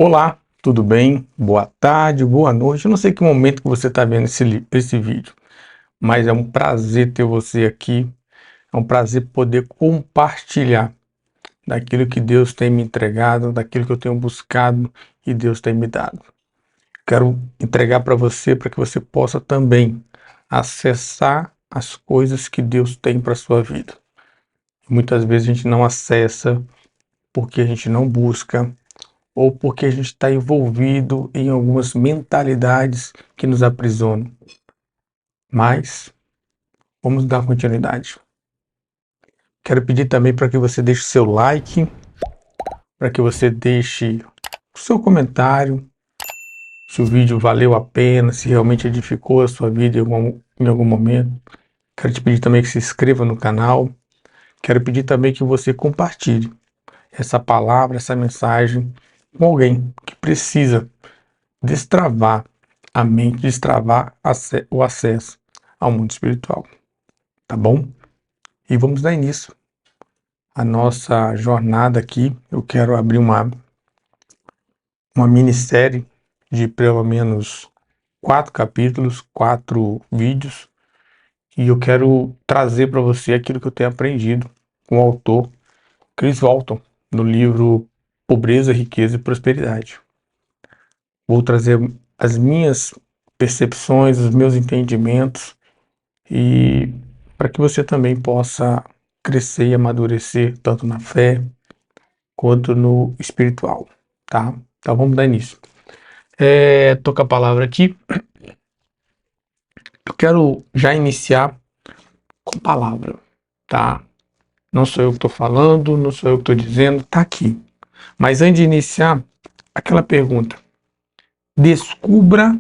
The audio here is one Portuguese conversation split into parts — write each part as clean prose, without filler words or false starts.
Olá, tudo bem? Boa tarde, boa noite. Eu não sei que momento que você está vendo esse vídeo, mas é um prazer ter você aqui. É um prazer poder compartilhar daquilo que Deus tem me entregado, daquilo que eu tenho buscado e Deus tem me dado. Quero entregar para que você possa também acessar as coisas que Deus tem para a sua vida. Muitas vezes a gente não acessa porque a gente não busca, ou porque a gente está envolvido em algumas mentalidades que nos aprisionam. Mas vamos dar continuidade. Quero pedir também para que você deixe seu like, para que você deixe o seu comentário, se o vídeo valeu a pena, se realmente edificou a sua vida em algum momento. Quero te pedir também que se inscreva no canal. Quero pedir também que você compartilhe essa palavra, essa mensagem com alguém que precisa destravar a mente, destravar o acesso ao mundo espiritual, tá bom? E vamos dar início à nossa jornada aqui. Eu quero abrir uma minissérie de pelo menos 4 capítulos, 4 vídeos, e eu quero trazer para você aquilo que eu tenho aprendido com o autor Chris Walton, no livro Pobreza, Riqueza e Prosperidade. Vou trazer as minhas percepções, os meus entendimentos, e para que você também possa crescer e amadurecer tanto na fé quanto no espiritual, tá? Então vamos dar início. Tô com a palavra aqui. Eu quero já iniciar com palavra, tá? Não sou eu que estou falando, não sou eu que estou dizendo, tá aqui. Mas antes de iniciar, aquela pergunta: descubra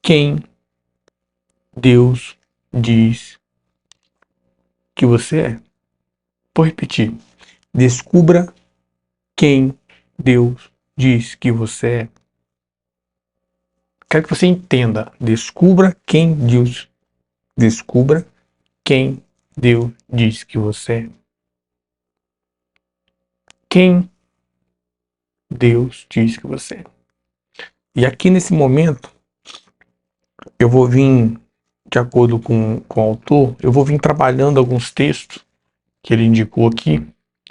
quem Deus diz que você é. Vou repetir: descubra quem Deus diz que você é. Quero que você entenda. Descubra quem Deus diz que você é. Quem Deus diz que você é. E aqui nesse momento, eu vou vir, de acordo com o autor, eu vou vir trabalhando alguns textos que ele indicou aqui,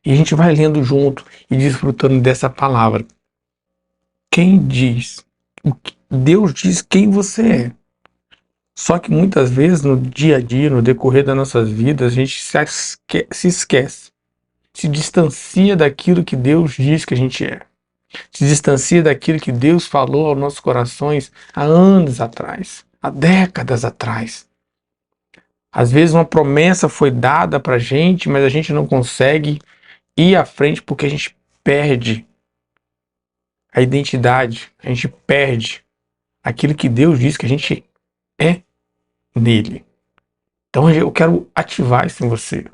e a gente vai lendo junto e desfrutando dessa palavra. Quem diz? Deus diz quem você é. Só que muitas vezes no dia a dia, no decorrer das nossas vidas, a gente se esquece, se distancia daquilo que Deus diz que a gente é. Se distancia daquilo que Deus falou aos nossos corações há anos atrás, há décadas atrás. Às vezes uma promessa foi dada pra gente, mas a gente não consegue ir à frente porque a gente perde a identidade, a gente perde aquilo que Deus diz que a gente é nele. Então eu quero ativar isso em você,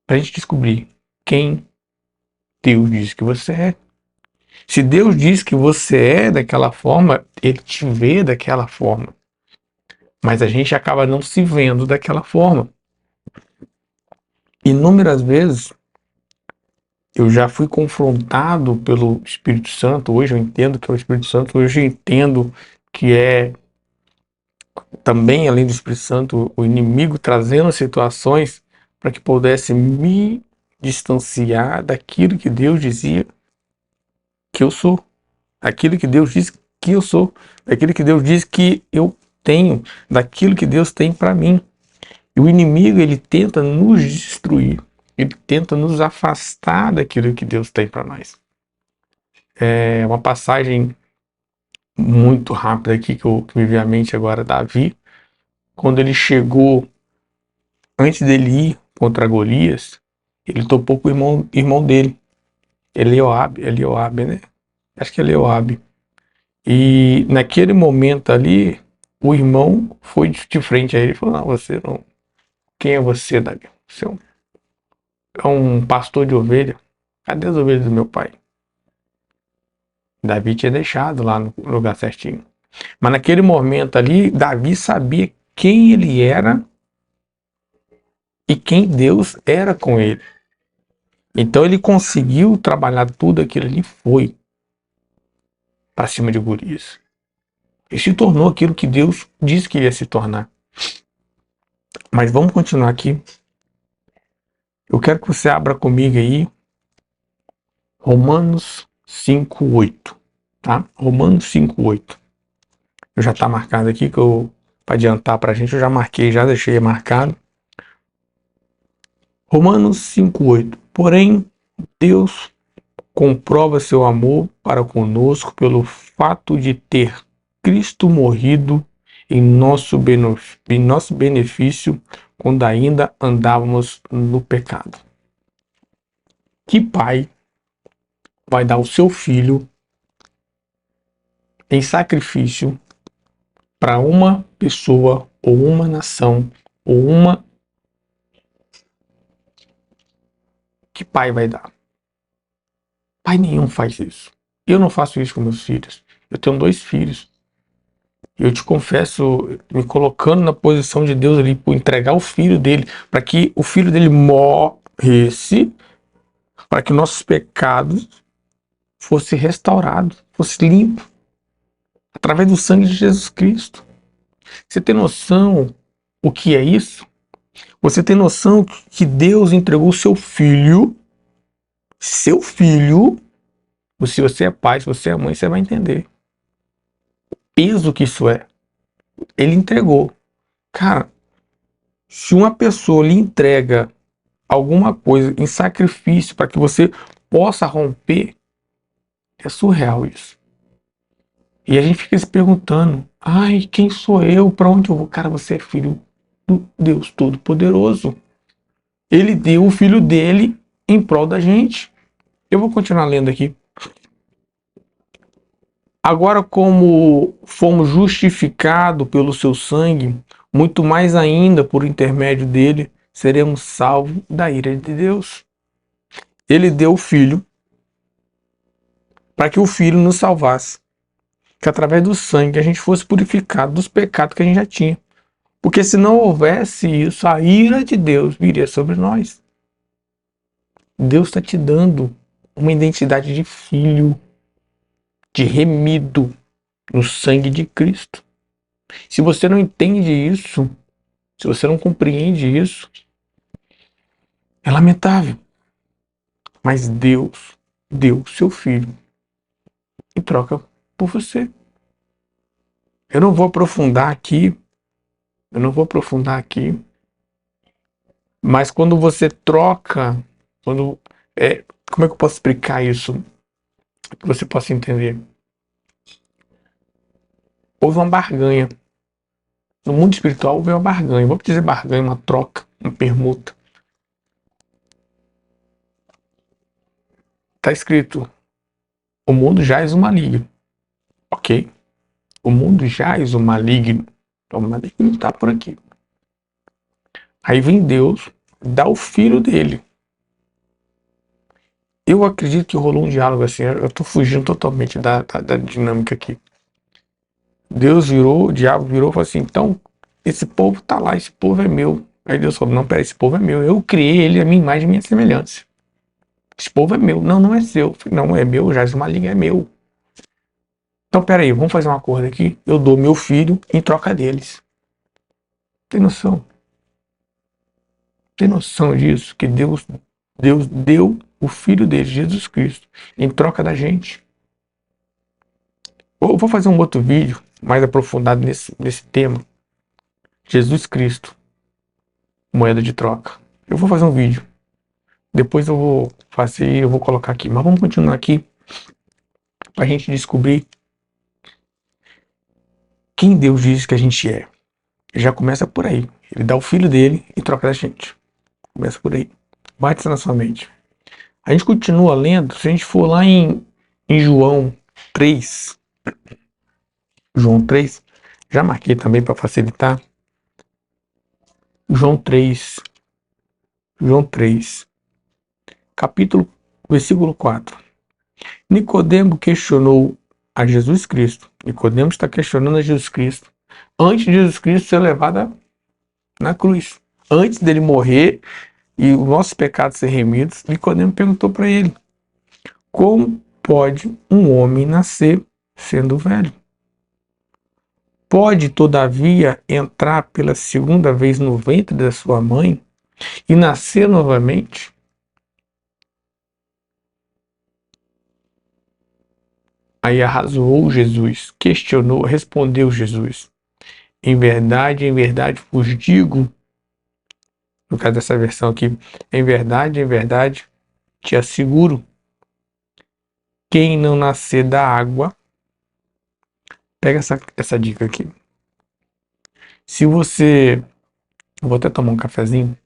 para a gente descobrir quem Deus diz que você é. Se Deus diz que você é daquela forma, Ele te vê daquela forma. Mas a gente acaba não se vendo daquela forma. Inúmeras vezes eu já fui confrontado pelo Espírito Santo. Hoje eu entendo que é o Espírito Santo. Hoje eu entendo que é também, além do Espírito Santo, o inimigo trazendo situações para que pudesse me distanciar daquilo que Deus dizia que eu sou, daquilo que Deus diz que eu sou, daquilo que Deus diz que eu tenho, daquilo que Deus tem para mim. E o inimigo, ele tenta nos destruir, ele tenta nos afastar daquilo que Deus tem para nós. É uma passagem muito rápida aqui que me veio à mente agora, Davi, quando ele chegou, antes dele ir contra Golias, ele topou com o irmão dele, Elioabe, né? Acho que é Elioabe. E naquele momento ali, o irmão foi de frente a ele e falou: não, você não. Quem é você, Davi? Você é um pastor de ovelha. Cadê as ovelhas do meu pai? Davi tinha deixado lá no lugar certinho. Mas naquele momento ali, Davi sabia quem ele era e quem Deus era com ele. Então ele conseguiu trabalhar tudo aquilo ali, foi. para cima de Golias. Ele se tornou aquilo que Deus disse que ia se tornar. Mas vamos continuar aqui. Eu quero que você abra comigo aí Romanos 5:8, tá? Romanos 5:8. Eu já está marcado aqui, para adiantar para a gente, eu já marquei, já deixei marcado. Romanos 5:8. Porém, Deus comprova seu amor para conosco pelo fato de ter Cristo morrido em nosso benefício quando ainda andávamos no pecado. Que pai vai dar o seu filho em sacrifício para uma pessoa ou uma nação ou uma... Que pai vai dar? Pai nenhum faz isso. Eu não faço isso com meus filhos. Eu tenho 2 filhos. Eu te confesso, me colocando na posição de Deus ali, por entregar o filho dele, para que o filho dele morresse, para que nossos pecados fossem restaurados, fosse limpo, através do sangue de Jesus Cristo. Você tem noção o que é isso? Você tem noção que Deus entregou o seu filho, se você é pai, se você é mãe, você vai entender o peso que isso é. Ele entregou. Cara, se uma pessoa lhe entrega alguma coisa em sacrifício para que você possa romper, é surreal isso. E a gente fica se perguntando, ai, quem sou eu? Para onde eu vou? Cara, você é filho do Deus Todo-Poderoso. Ele deu o filho dele em prol da gente. Eu vou continuar lendo aqui. Agora, como fomos justificados pelo seu sangue, muito mais ainda por intermédio dele, seremos salvos da ira de Deus. Ele deu o filho para que o filho nos salvasse, que através do sangue a gente fosse purificado dos pecados que a gente já tinha. Porque se não houvesse isso, a ira de Deus viria sobre nós. Deus está te dando uma identidade de filho, de remido no sangue de Cristo. Se você não entende isso, se você não compreende isso, é lamentável. Mas Deus deu seu filho em troca por você. Eu não vou aprofundar aqui, mas quando você troca, como é que eu posso explicar isso? Que você possa entender. Houve uma barganha. No mundo espiritual houve uma barganha. Vamos dizer barganha, uma troca, uma permuta. Está escrito: o mundo jaz o maligno. Ok? O mundo jaz o maligno. Então, o maligno está por aqui. Aí vem Deus, dá o filho dele. Eu acredito que rolou um diálogo assim. Eu estou fugindo totalmente da dinâmica aqui. O diabo virou e falou assim: então, esse povo tá lá, esse povo é meu. Aí Deus falou: não, peraí, esse povo é meu. Eu criei ele a minha imagem e minha semelhança. Esse povo é meu. Não, não é seu. Não, é meu, já o maligno é meu. Então, peraí, vamos fazer um acordo aqui. Eu dou meu filho em troca deles. Tem noção? Tem noção disso? Que Deus deu o filho dele, Jesus Cristo, em troca da gente. Eu vou fazer um outro vídeo mais aprofundado nesse tema. Jesus Cristo, moeda de troca. Eu vou fazer um vídeo. Depois eu vou fazer, eu vou colocar aqui. Mas vamos continuar aqui para a gente descobrir quem Deus diz que a gente é. Já começa por aí. Ele dá o filho dele em troca da gente. Começa por aí. Bate isso na sua mente. A gente continua lendo. Se a gente for lá em João 3. João 3. Já marquei também para facilitar. João 3. Versículo 4. Nicodemo questionou a Jesus Cristo. Nicodemo está questionando a Jesus Cristo antes de Jesus Cristo ser levado na cruz. Antes dele morrer e os nossos pecados ser remidos, Nicodemo perguntou para ele: como pode um homem nascer sendo velho. Pode, todavia, entrar pela segunda vez no ventre da sua mãe e nascer novamente? Aí arrasou Jesus, questionou, respondeu Jesus: em verdade vos digo, no caso dessa versão aqui, em verdade, te asseguro, quem não nascer da água, pega essa dica aqui. Se você, vou até tomar um cafezinho.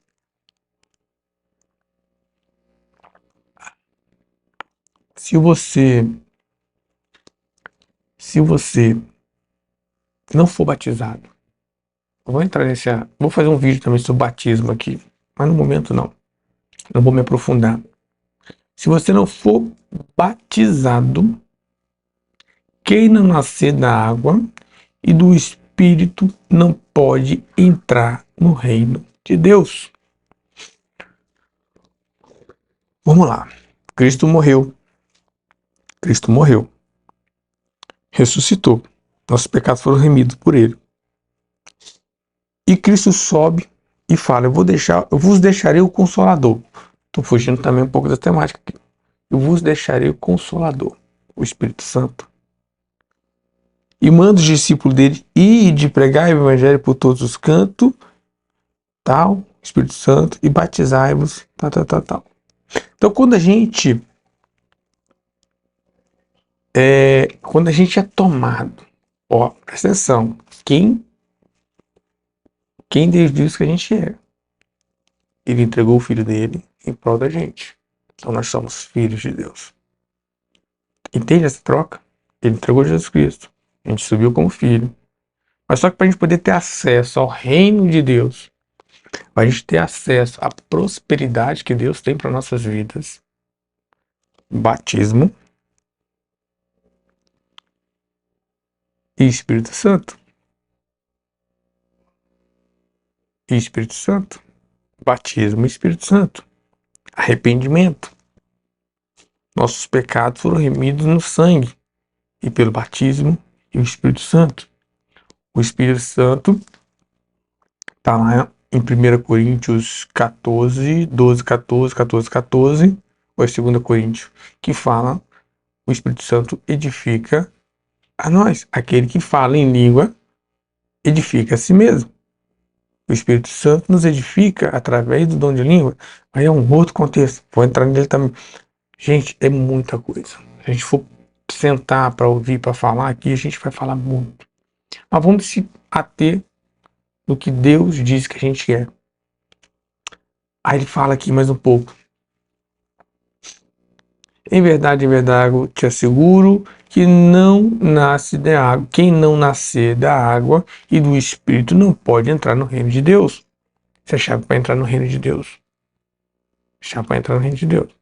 Se você não for batizado, vou fazer um vídeo também sobre batismo aqui, mas no momento não vou me aprofundar. Se você não for batizado, quem não nascer da água e do Espírito não pode entrar no reino de Deus. Vamos lá. Cristo morreu, ressuscitou. Nossos pecados foram remidos por ele. E Cristo sobe e fala: eu vos deixarei o Consolador. Estou fugindo também um pouco da temática aqui. Eu vos deixarei o Consolador, o Espírito Santo. E manda os discípulos dele ir de pregar o evangelho por todos os cantos, tal, Espírito Santo, e batizai-vos, tal. Então, quando a gente é tomado, ó, presta atenção, quem Deus diz que a gente é? Ele entregou o filho dele em prol da gente. Então nós somos filhos de Deus. Entende essa troca? Ele entregou Jesus Cristo. A gente subiu como filho. Mas só que para a gente poder ter acesso ao reino de Deus, para a gente ter acesso à prosperidade que Deus tem para nossas vidas, batismo e Espírito Santo. E Espírito Santo. Batismo e Espírito Santo. Arrependimento. Nossos pecados foram remidos no sangue e pelo batismo e o Espírito Santo. O Espírito Santo está lá em 1 Coríntios 14, 12, 14, ou é 2 Coríntios, que fala: o Espírito Santo edifica a nós. Aquele que fala em língua edifica a si mesmo. O Espírito Santo nos edifica através do dom de língua. Aí é um outro contexto. Vou entrar nele também. Gente, é muita coisa. Se a gente for sentar para ouvir, para falar aqui, a gente vai falar muito. Mas vamos se ater no que Deus diz que a gente é. Aí ele fala aqui mais um pouco. Em verdade, eu te asseguro que não nasce da água. Quem não nascer da água e do Espírito não pode entrar no reino de Deus. Isso é chave para entrar no reino de Deus. Chave para entrar no reino de Deus.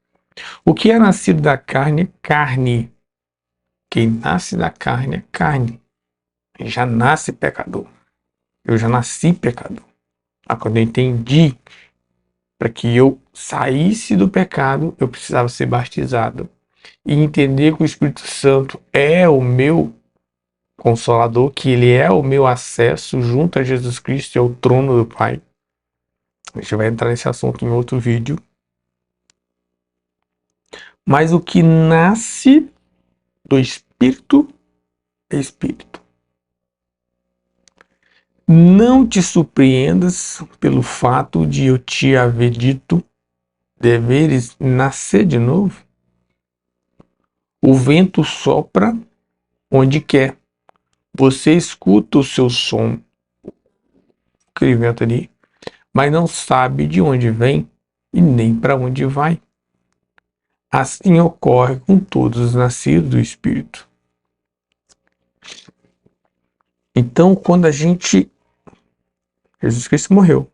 O que é nascido da carne é carne. Quem nasce da carne é carne. Ele já nasce pecador. Eu já nasci pecador. Quando eu entendi, para que eu saísse do pecado, eu precisava ser batizado. E entender que o Espírito Santo é o meu Consolador, que ele é o meu acesso junto a Jesus Cristo e ao trono do Pai. A gente vai entrar nesse assunto em outro vídeo. Mas o que nasce do Espírito é Espírito. Não te surpreendas pelo fato de eu te haver dito: deveres nascer de novo. O vento sopra onde quer. Você escuta o seu som, aquele vento ali, mas não sabe de onde vem e nem para onde vai. Assim ocorre com todos os nascidos do Espírito. Então, quando Jesus Cristo morreu,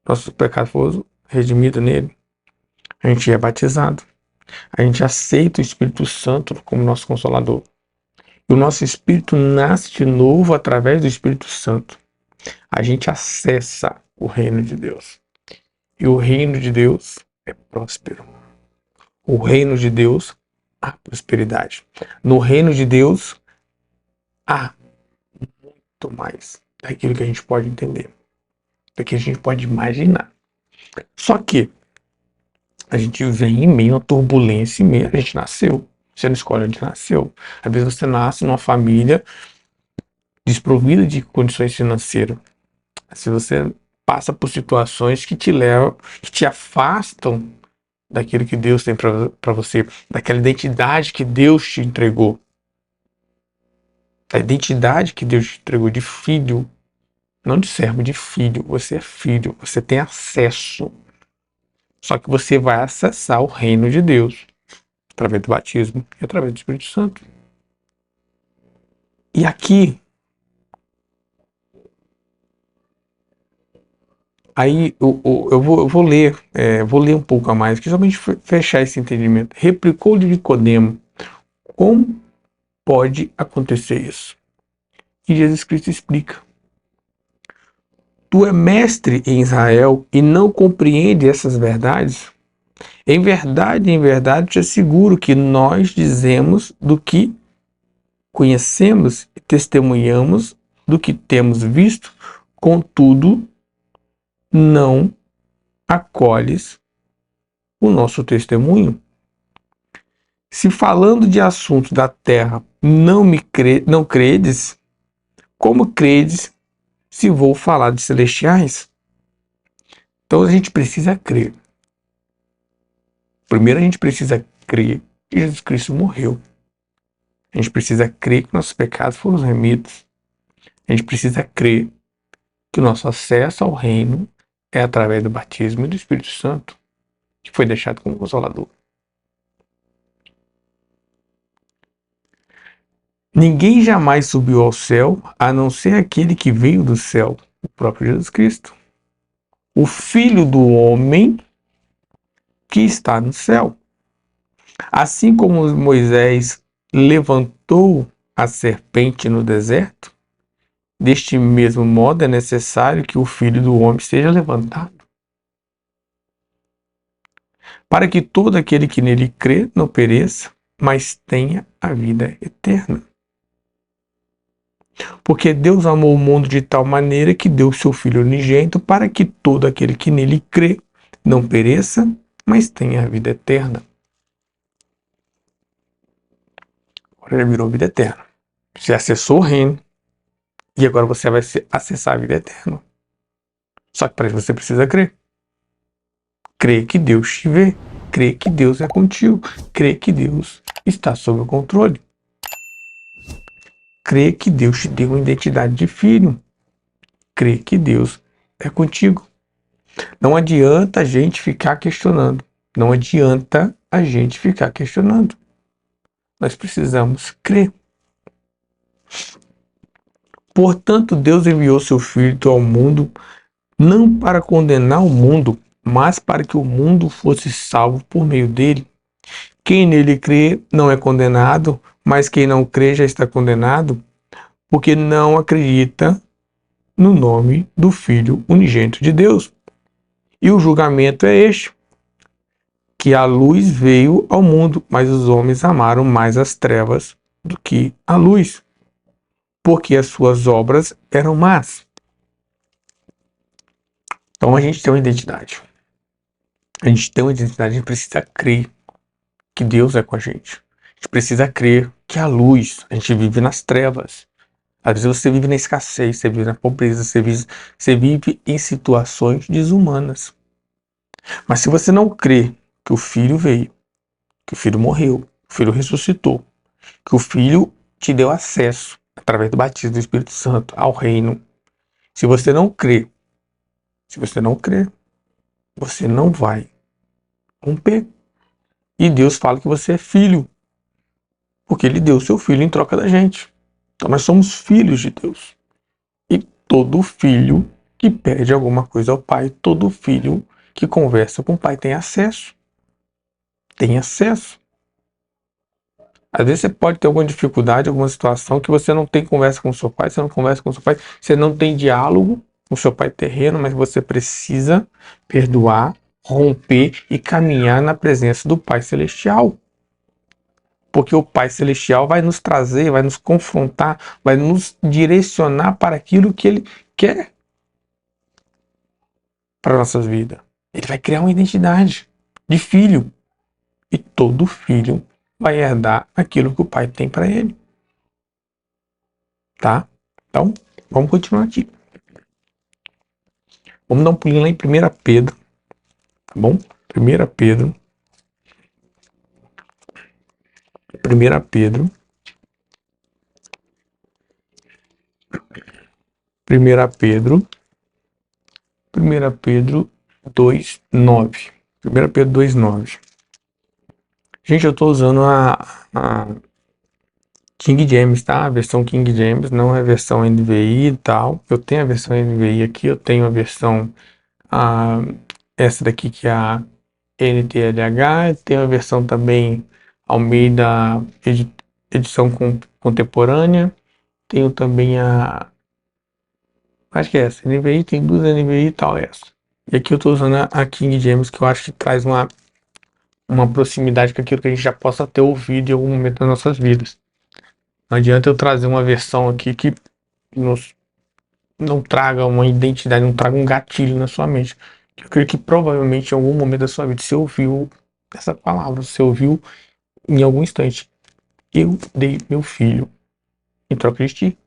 nosso pecado foi redimido nele, a gente é batizado, a gente aceita o Espírito Santo como nosso Consolador. E o nosso espírito nasce de novo através do Espírito Santo. A gente acessa o reino de Deus. E o reino de Deus é próspero. O reino de Deus há prosperidade. No reino de Deus, há muito mais daquilo que a gente pode entender, daquilo que a gente pode imaginar. Só que a gente vem em meio a turbulência, em meio a gente nasceu. Você não escolhe onde nasceu. Às vezes você nasce numa família desprovida de condições financeiras. Se você passa por situações que te levam, que te afastam daquilo que Deus tem para você, daquela identidade que Deus te entregou. A identidade que Deus te entregou de filho, não de servo, de filho. Você é filho, você tem acesso. Só que você vai acessar o reino de Deus através do batismo e através do Espírito Santo. E aqui, aí eu vou ler, vou ler um pouco a mais, que somente fechar esse entendimento. Replicou-lhe Nicodemo: como pode acontecer isso? E Jesus Cristo explica: tu é mestre em Israel e não compreende essas verdades? Em verdade, te asseguro que nós dizemos do que conhecemos e testemunhamos do que temos visto, contudo, não acolhes o nosso testemunho. Se falando de assuntos da terra não credes, como credes se vou falar de celestiais? Então a gente precisa crer. Primeiro a gente precisa crer que Jesus Cristo morreu. A gente precisa crer que nossos pecados foram remidos. A gente precisa crer que o nosso acesso ao reino é através do batismo e do Espírito Santo, que foi deixado como consolador. Ninguém jamais subiu ao céu, a não ser aquele que veio do céu, o próprio Jesus Cristo, o Filho do homem que está no céu. Assim como Moisés levantou a serpente no deserto, deste mesmo modo é necessário que o Filho do homem seja levantado, para que todo aquele que nele crê não pereça, mas tenha a vida eterna. Porque Deus amou o mundo de tal maneira que deu seu Filho unigênito para que todo aquele que nele crê não pereça, mas tenha a vida eterna. Agora já virou vida eterna. Você acessou o reino e agora você vai acessar a vida eterna. Só que para isso você precisa crer. Crer que Deus te vê. Crer que Deus é contigo. Crer que Deus está sob o controle. Crer que Deus te deu uma identidade de filho. Crer que Deus é contigo. Não adianta a gente ficar questionando. Não adianta a gente ficar questionando. Nós precisamos crer. Portanto, Deus enviou seu Filho ao mundo não para condenar o mundo, mas para que o mundo fosse salvo por meio dele. Quem nele crê não é condenado, mas quem não crê já está condenado, porque não acredita no nome do Filho unigênito de Deus. E o julgamento é este, que a luz veio ao mundo, mas os homens amaram mais as trevas do que a luz, porque as suas obras eram más. Então a gente tem uma identidade. A gente tem uma identidade, a gente precisa crer que Deus é com a gente. A gente precisa crer que a luz, a gente vive nas trevas. Às vezes você vive na escassez, você vive na pobreza, você vive em situações desumanas. Mas se você não crê que o Filho veio, que o Filho morreu, que o Filho ressuscitou, que o Filho te deu acesso, através do batismo do Espírito Santo, ao reino. Se você não crê, você não vai romper. E Deus fala que você é filho, porque Ele deu o seu Filho em troca da gente. Então nós somos filhos de Deus. E todo filho que pede alguma coisa ao Pai, todo filho que conversa com o Pai tem acesso. Tem acesso. Às vezes você pode ter alguma dificuldade, alguma situação que você não tem conversa com o seu pai, você não conversa com o seu pai, você não tem diálogo com o seu pai terreno, mas você precisa perdoar, romper e caminhar na presença do Pai Celestial. porque o Pai Celestial vai nos trazer, vai nos confrontar, vai nos direcionar para aquilo que Ele quer para nossas vidas. Ele vai criar uma identidade de filho. E todo filho vai herdar aquilo que o pai tem para ele. Tá? Então, vamos continuar aqui. Vamos dar um pulinho lá em 1 Pedro. Tá bom? 1 Pedro. 1 Pedro. 1 Pedro. 1 Pedro 2:9. 1 Pedro 2:9. Gente, eu estou usando a King James, tá? A versão King James, não é a versão NVI e tal. Eu tenho a versão NVI aqui, eu tenho a versão essa daqui que é a NTLH, tenho a versão também Almeida edição contemporânea, tenho também acho que é essa, NVI, tem duas NVI e tal, essa. E aqui eu estou usando a King James, que eu acho que traz uma proximidade com aquilo que a gente já possa ter ouvido em algum momento das nossas vidas. Não adianta eu trazer uma versão aqui que não traga uma identidade, não traga um gatilho na sua mente. Eu creio que provavelmente em algum momento da sua vida você ouviu essa palavra, você ouviu em algum instante. Eu dei meu filho em troca de ti.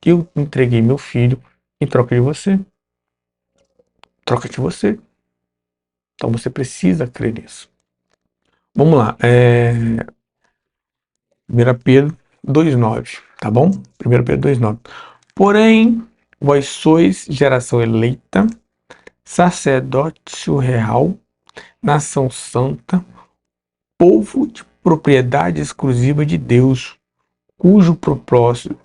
Eu entreguei meu filho em troca de você. Troca de você. Então você precisa crer nisso. Vamos lá. 1 Pedro 2:9, tá bom? 1 Pedro 2:9. Porém, vós sois geração eleita, sacerdócio real, nação santa, povo de propriedade exclusiva de Deus, cujo propósito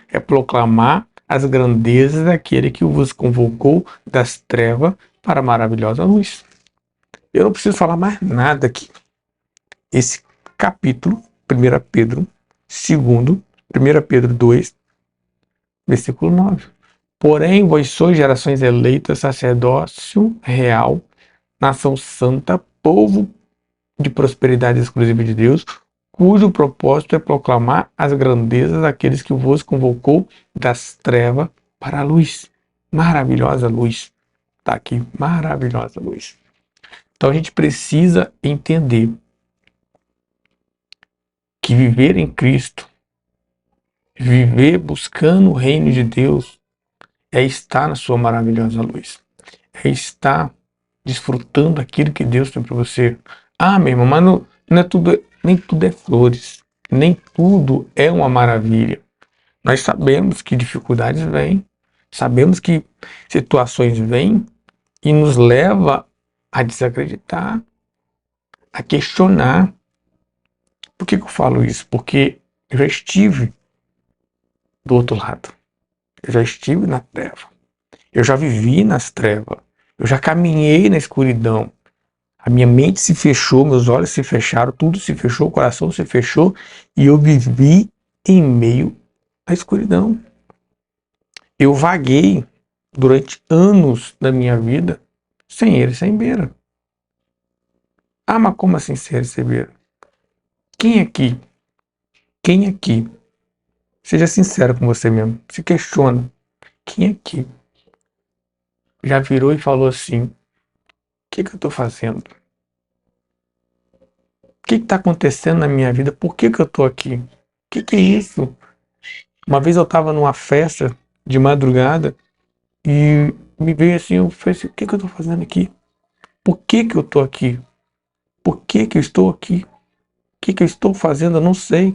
é proclamar as grandezas daquele que vos convocou das trevas para a maravilhosa luz. Eu não preciso falar mais nada aqui. Esse capítulo, 1 Pedro, 1 Pedro 2, versículo 9. Porém, vós sois gerações eleitas, sacerdócio real, nação santa, povo de prosperidade exclusiva de Deus, cujo propósito é proclamar as grandezas daqueles que vos convocou das trevas para a luz. Maravilhosa luz. Está aqui, maravilhosa luz. Então a gente precisa entender que viver em Cristo, viver buscando o reino de Deus, é estar na sua maravilhosa luz. É estar desfrutando aquilo que Deus tem para você. Meu irmão, mas não é tudo, nem tudo é flores, nem tudo é uma maravilha. Nós sabemos que dificuldades vêm, sabemos que situações vêm e nos leva a desacreditar, a questionar. Por que eu falo isso? Porque eu já estive do outro lado. Eu já estive na treva. Eu já vivi nas trevas. Eu já caminhei na escuridão. A minha mente se fechou, meus olhos se fecharam, tudo se fechou, o coração se fechou e eu vivi em meio à escuridão. Eu vaguei durante anos da minha vida sem ele, sem beira. Mas como assim sem ele, sem beira? Quem aqui, seja sincero com você mesmo, se questiona, quem aqui já virou e falou assim: o que eu estou fazendo? O que está acontecendo na minha vida? Por que eu estou aqui? O que é isso? Uma vez eu estava numa festa de madrugada e me veio assim, eu falei assim: o que eu estou fazendo aqui? Por que eu estou aqui? Por que eu estou aqui? O que eu estou fazendo? Eu não sei.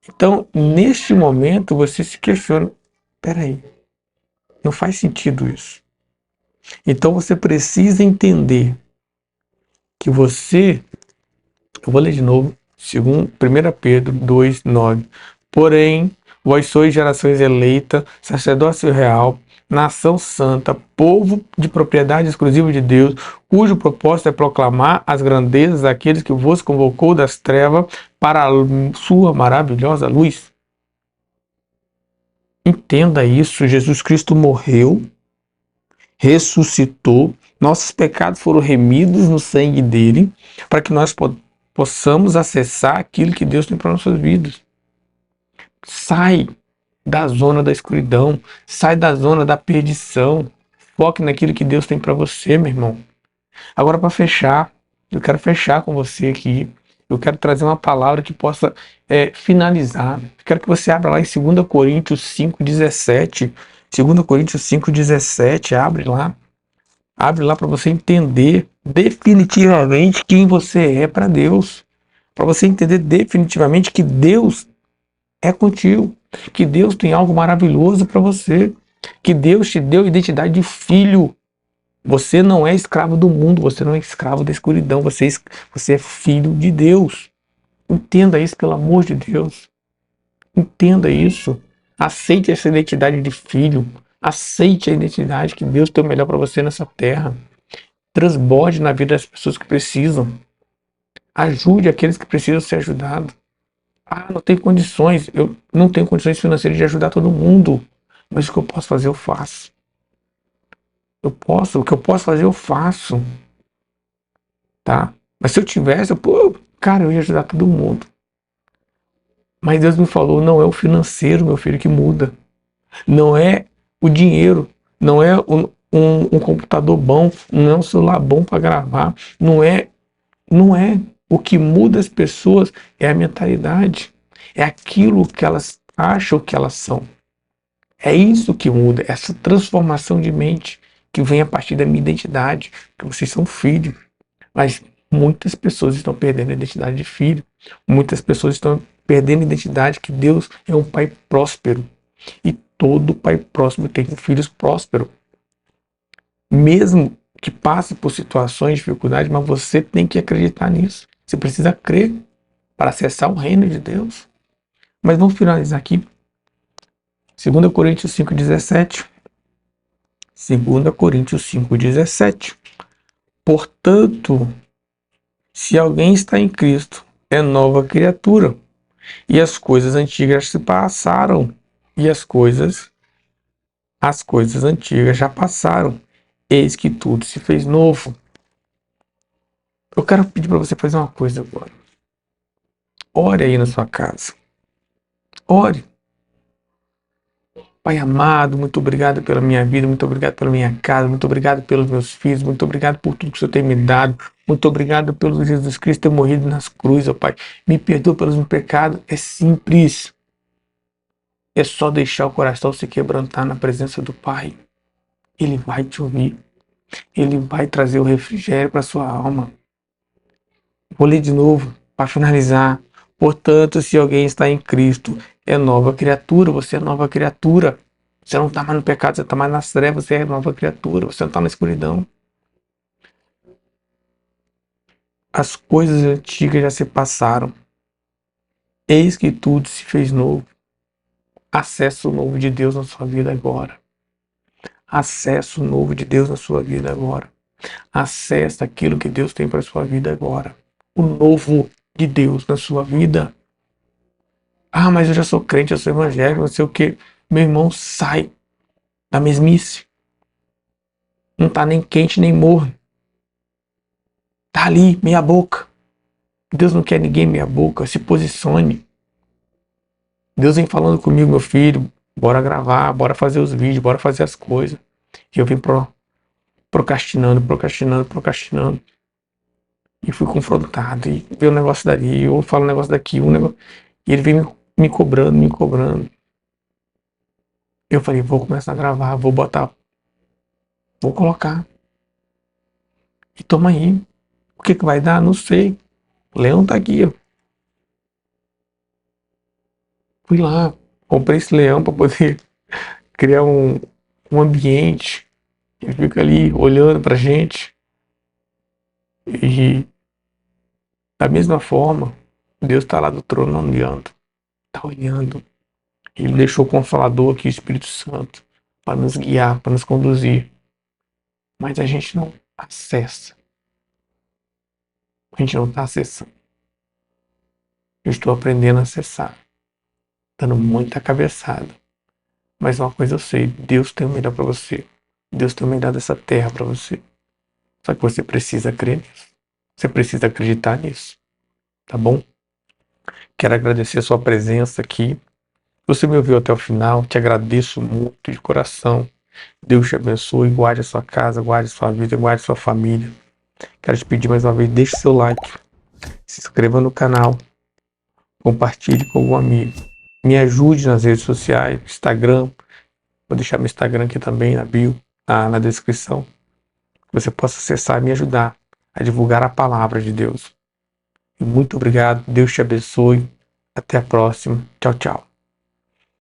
Então, neste momento, você se questiona: peraí, não faz sentido isso. Então, você precisa entender que você, eu vou ler de novo, 1 Pedro 2:9. Porém, vós sois gerações eleita, sacerdócio real, nação santa, povo de propriedade exclusiva de Deus, cujo propósito é proclamar as grandezas daqueles que vos convocou das trevas para a sua maravilhosa luz. Entenda isso, Jesus Cristo morreu, ressuscitou, nossos pecados foram remidos no sangue dele, para que nós possamos acessar aquilo que Deus tem para nossas vidas. Sai da zona da escuridão, sai da zona da perdição. Foque naquilo que Deus tem para você, meu irmão. Agora, para fechar, eu quero fechar com você aqui. Eu quero trazer uma palavra que possa finalizar. Eu quero que você abra lá em 2 Coríntios 5,17. 2 Coríntios 5,17. Abre lá. Abre lá para você entender definitivamente quem você é para Deus. Para você entender definitivamente que Deus é contigo. Que Deus tem algo maravilhoso para você. Que Deus te deu identidade de filho. Você não é escravo do mundo, você não é escravo da escuridão, você é filho de Deus. Entenda isso, pelo amor de Deus. Entenda isso. Aceite essa identidade de filho. Aceite a identidade que Deus tem o melhor para você nessa terra. Transborde na vida das pessoas que precisam. Ajude aqueles que precisam ser ajudados. Ah, não tenho condições. Eu não tenho condições financeiras de ajudar todo mundo. Mas o que eu posso fazer, eu faço. O que eu posso fazer, eu faço. Tá? Mas se eu tivesse, cara, eu ia ajudar todo mundo. Mas Deus me falou, não é o financeiro, meu filho, que muda. Não é o dinheiro. Não é um computador bom. Não é um celular bom para gravar. Não é. O que muda as pessoas é a mentalidade. É aquilo que elas acham que elas são. É isso que muda. Essa transformação de mente que vem a partir da minha identidade. Que vocês são filhos. Mas muitas pessoas estão perdendo a identidade de filho. Muitas pessoas estão perdendo a identidade que Deus é um pai próspero. E todo pai próspero tem filhos prósperos. Mesmo que passe por situações de dificuldade, mas você tem que acreditar nisso. Você precisa crer para acessar o reino de Deus. Mas vamos finalizar aqui. 2 Coríntios 5,17. 2 Coríntios 5,17. Portanto, se alguém está em Cristo, é nova criatura. E as coisas antigas se passaram. E as coisas antigas já passaram. Eis que tudo se fez novo. Eu quero pedir para você fazer uma coisa agora. Ore aí na sua casa. Ore. Pai amado, muito obrigado pela minha vida, muito obrigado pela minha casa, muito obrigado pelos meus filhos, muito obrigado por tudo que o Senhor tem me dado, muito obrigado pelo Jesus Cristo ter morrido nas cruzes, ó Pai. Me perdoa pelos meus pecados, é simples. É só deixar o coração se quebrantar na presença do Pai. Ele vai te ouvir. Ele vai trazer o refrigério para sua alma. Vou ler de novo, para finalizar. Portanto, se alguém está em Cristo, é nova criatura, você é nova criatura. Você não está mais no pecado, você está mais nas trevas, você é nova criatura, você não está na escuridão. As coisas antigas já se passaram. Eis que tudo se fez novo. Acesso novo de Deus na sua vida agora. Acesso novo de Deus na sua vida agora. Acesse aquilo que Deus tem para a sua vida agora. O novo de Deus na sua vida. Ah, mas eu já sou crente, eu sou evangélico, não sei o que. Meu irmão, sai da mesmice. Não tá nem quente nem morno. Tá ali, meia boca. Deus não quer ninguém meia boca. Se posicione. Deus vem falando comigo, meu filho. Bora gravar, bora fazer os vídeos, bora fazer as coisas. E eu vim procrastinando. E fui confrontado. E veio um negócio dali, eu falo um negócio daqui, um negócio. E ele vem me cobrando. Eu falei, vou começar a gravar, vou colocar. E toma aí. O que vai dar? Não sei. O leão tá aqui, ó. Fui lá, comprei esse leão para poder criar um ambiente. Ele fica ali olhando pra gente. E da mesma forma, Deus está lá do trono olhando. Tá olhando. Ele deixou o Consolador aqui, o Espírito Santo, para nos guiar, para nos conduzir. Mas a gente não acessa. A gente não está acessando. Eu estou aprendendo a acessar. Dando muita cabeçada. Mas uma coisa eu sei, Deus tem o melhor para você. Deus tem o melhor dessa terra para você. Só que você precisa crer nisso. Você precisa acreditar nisso. tá bom? Quero agradecer a sua presença aqui. Você me ouviu até o final, te agradeço muito de coração. Deus te abençoe, guarde a sua casa, guarde a sua vida, guarde a sua família. Quero te pedir mais uma vez, deixe seu like, se inscreva no canal, compartilhe com algum amigo. Me ajude nas redes sociais, Instagram. Vou deixar meu Instagram aqui também na bio, na descrição. Que você possa acessar e me ajudar a divulgar a palavra de Deus. E muito obrigado, Deus te abençoe. Até a próxima. Tchau, tchau.